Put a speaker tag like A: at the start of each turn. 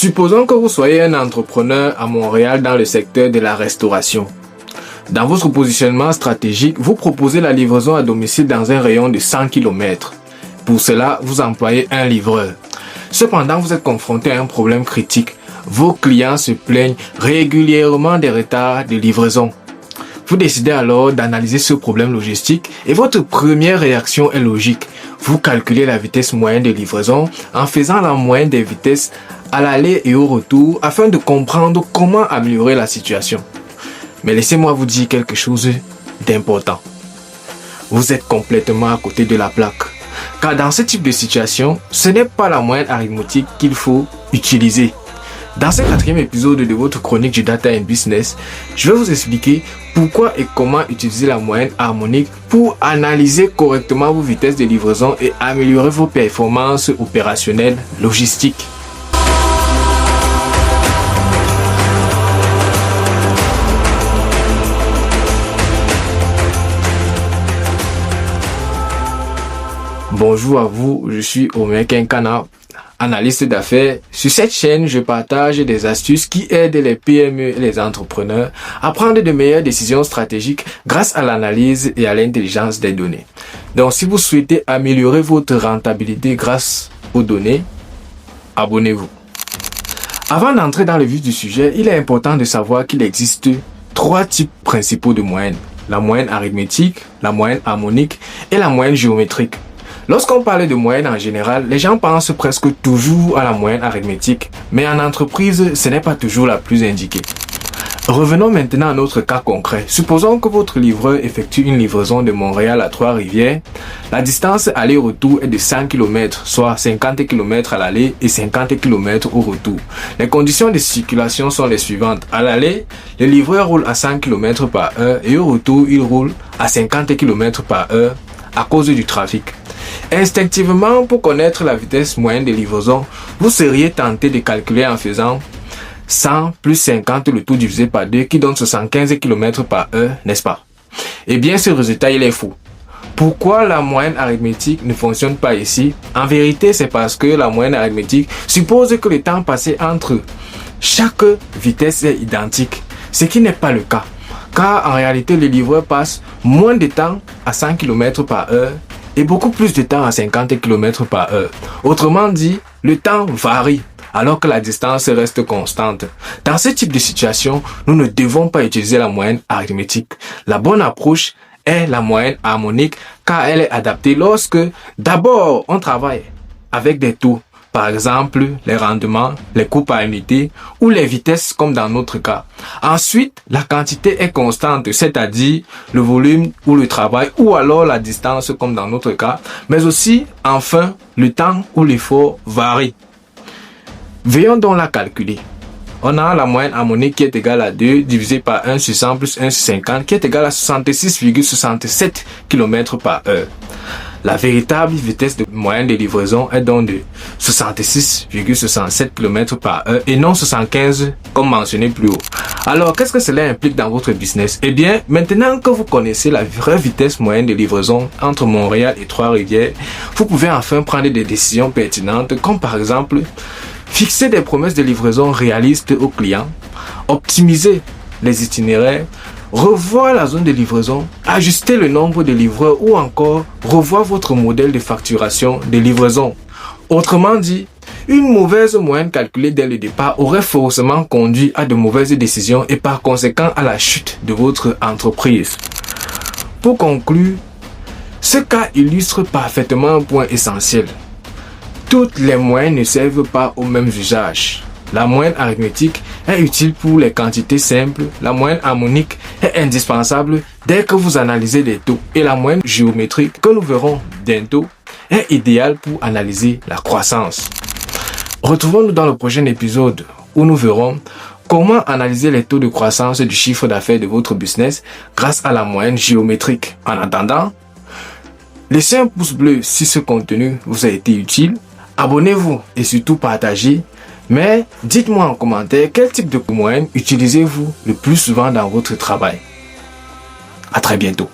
A: Supposons que vous soyez un entrepreneur à Montréal dans le secteur de la restauration. Dans votre positionnement stratégique, vous proposez la livraison à domicile dans un rayon de 100 km. Pour cela, vous employez un livreur. Cependant, vous êtes confronté à un problème critique. Vos clients se plaignent régulièrement des retards de livraison. Vous décidez alors d'analyser ce problème logistique et votre première réaction est logique. Vous calculez la vitesse moyenne de livraison en faisant la moyenne des vitesses à l'aller et au retour afin de comprendre comment améliorer la situation. Mais laissez-moi vous dire quelque chose d'important. Vous êtes complètement à côté de la plaque. Car dans ce type de situation, ce n'est pas la moyenne arithmétique qu'il faut utiliser. Dans ce 4e épisode de votre chronique du Data and Business, je vais vous expliquer pourquoi et comment utiliser la moyenne harmonique pour analyser correctement vos vitesses de livraison et améliorer vos performances opérationnelles logistiques. Bonjour à vous, je suis Omer Kenkana, analyste d'affaires. Sur cette chaîne, je partage des astuces qui aident les PME et les entrepreneurs à prendre de meilleures décisions stratégiques grâce à l'analyse et à l'intelligence des données. Donc, si vous souhaitez améliorer votre rentabilité grâce aux données, abonnez-vous. Avant d'entrer dans le vif du sujet, il est important de savoir qu'il existe 3 types principaux de moyennes. La moyenne arithmétique, la moyenne harmonique et la moyenne géométrique. Lorsqu'on parle de moyenne en général, les gens pensent presque toujours à la moyenne arithmétique, mais en entreprise, ce n'est pas toujours la plus indiquée. Revenons maintenant à notre cas concret. Supposons que votre livreur effectue une livraison de Montréal à Trois-Rivières. La distance aller-retour est de 100 km, soit 50 km à l'aller et 50 km au retour. Les conditions de circulation sont les suivantes. À l'aller, le livreur roule à 100 km par heure et au retour, il roule à 50 km par heure à cause du trafic. Instinctivement, pour connaître la vitesse moyenne de livraison, vous seriez tenté de calculer en faisant 100 plus 50 le tout divisé par 2 qui donne 75 km par heure, n'est-ce pas? Eh bien, ce résultat, il est faux. Pourquoi la moyenne arithmétique ne fonctionne pas ici? En vérité, c'est parce que la moyenne arithmétique suppose que le temps passé entre chaque vitesse est identique, ce qui n'est pas le cas. Car en réalité, le livreur passe moins de temps à 100 km par heure et beaucoup plus de temps à 50 km par heure. Autrement dit, le temps varie alors que la distance reste constante. Dans ce type de situation, nous ne devons pas utiliser la moyenne arithmétique. La bonne approche est la moyenne harmonique car elle est adaptée lorsque d'abord on travaille avec des taux. Par exemple, les rendements, les coûts par unité ou les vitesses comme dans notre cas. Ensuite, la quantité est constante, c'est-à-dire le volume ou le travail ou alors la distance comme dans notre cas. Mais aussi, enfin, le temps ou l'effort varie. Veillons donc la calculer. On a la moyenne harmonique qui est égale à 2 divisé par 1 sur 100 plus 1 sur 50 qui est égale à 66,67 km par heure. La véritable vitesse de moyenne de livraison est donc de 66,67 km par heure et non 75 comme mentionné plus haut. Alors, qu'est-ce que cela implique dans votre business? Eh bien, maintenant que vous connaissez la vraie vitesse moyenne de livraison entre Montréal et Trois-Rivières, vous pouvez enfin prendre des décisions pertinentes comme par exemple fixer des promesses de livraison réalistes aux clients, optimiser les itinéraires, revoir la zone de livraison, ajuster le nombre de livreurs ou encore revoir votre modèle de facturation de livraison. Autrement dit, une mauvaise moyenne calculée dès le départ aurait forcément conduit à de mauvaises décisions et par conséquent à la chute de votre entreprise. Pour conclure, ce cas illustre parfaitement un point essentiel. Toutes les moyennes ne servent pas au même usage. La moyenne arithmétique est utile pour les quantités simples, la moyenne harmonique est indispensable dès que vous analysez des taux et la moyenne géométrique que nous verrons bientôt est idéale pour analyser la croissance. Retrouvons-nous dans le prochain épisode où nous verrons comment analyser les taux de croissance du chiffre d'affaires de votre business grâce à la moyenne géométrique. En attendant, laissez un pouce bleu si ce contenu vous a été utile, abonnez-vous et surtout partagez. Mais dites-moi en commentaire quel type de moyenne utilisez-vous le plus souvent dans votre travail. À très bientôt.